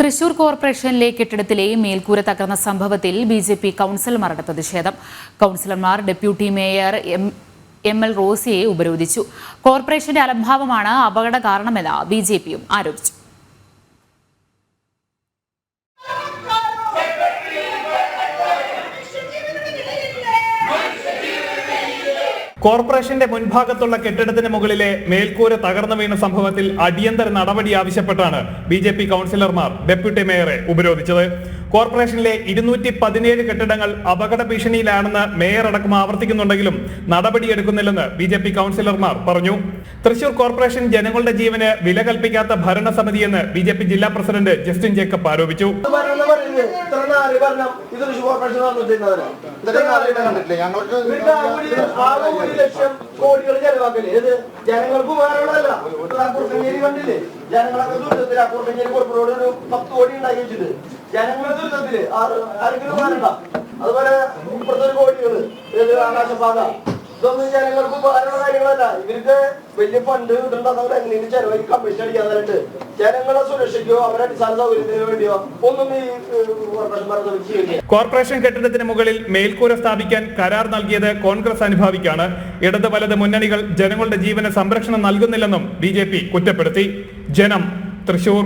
തൃശൂർ കോർപ്പറേഷനിലെ കെട്ടിടത്തിലെ മേൽക്കൂര തകർന്ന സംഭവത്തിൽ ബിജെപി കൗൺസിലർമാരുടെ പ്രതിഷേധം. കൗൺസിലർമാർ ഡെപ്യൂട്ടി മേയർ എം.എൽ. റോസിയെ ഉപരോധിച്ചു. കോർപ്പറേഷന്റെ അലംഭാവമാണ് അപകട കാരണമെന്ന് ബിജെപിയും ആരോപിച്ചു. കോർപ്പറേഷന്റെ മുൻഭാഗത്തുള്ള കെട്ടിടത്തിന് മുകളിലെ മേൽക്കൂര തകർന്നു വീണ സംഭവത്തിൽ അടിയന്തര നടപടി ആവശ്യപ്പെട്ടാണ് ബിജെപി കൗൺസിലർമാർ ഡെപ്യൂട്ടി മേയറെ ഉപരോധിച്ചത്. കോർപ്പറേഷനിലെ 217 കെട്ടിടങ്ങൾ അപകട ഭീഷണിയിലാണെന്ന് മേയർ അടക്കം ആവർത്തിക്കുന്നുണ്ടെങ്കിലും നടപടിയെടുക്കുന്നില്ലെന്ന് ബിജെപി കൗൺസിലർമാർ പറഞ്ഞു. തൃശൂർ കോർപ്പറേഷൻ ജനങ്ങളുടെ ജീവന് വില കൽപ്പിക്കാത്ത ഭരണസമിതിയെന്ന് ബിജെപി ജില്ലാ പ്രസിഡന്റ് ജസ്റ്റിൻ ജേക്കബ് ആരോപിച്ചു. കോടികൾ ചെലവാക്കല് ജനങ്ങൾക്ക് ഉപകാരമുള്ളതല്ല. കണ്ടില്ലേ, ജനങ്ങളൊക്കെ ദുരിതത്തിൽ അക്കൂർക്കഞ്ഞേരി കോർപ്പറേറ്റ് ഒരു 10 കോടി ഉണ്ടാക്കി വെച്ചിട്ട് ജനങ്ങളുടെ ദുരിതത്തില് ആരെങ്കിലും ഉപകാരമുണ്ട. അതുപോലെ 30 കോടികള് ആകാശപാത, ഇതൊന്നും ജനങ്ങൾക്ക് ഉപകാരമുള്ള കാര്യങ്ങളല്ല. ഇവർക്ക് വലിയ ഫണ്ട് കിട്ടുന്നുണ്ടെന്നവർ എങ്ങനെയും ചെലവായി കമ്മീഷൻ അടിക്കാൻ തന്നിട്ട് ജനങ്ങളുടെ സുരക്ഷയ്ക്കോ അവരുടെ അടിസ്ഥാന സൗകര്യത്തിന് വേണ്ടിയോ ഒന്നും ഈ കോർപ്പറേഷൻ ചെയ്യില്ല. കോർപ്പറേഷൻ കെട്ടിടത്തിന് മുകളിൽ മേൽക്കൂര സ്ഥാപിക്കാൻ കരാർ നൽകിയത് കോൺഗ്രസ് അനുഭാവിക്കാണ്. ഇടത് വലത് മുന്നണികൾ ജനങ്ങളുടെ ജീവന് സംരക്ഷണം നൽകുന്നില്ലെന്നും ബിജെപി കുറ്റപ്പെടുത്തി. ജനം, തൃശൂർ.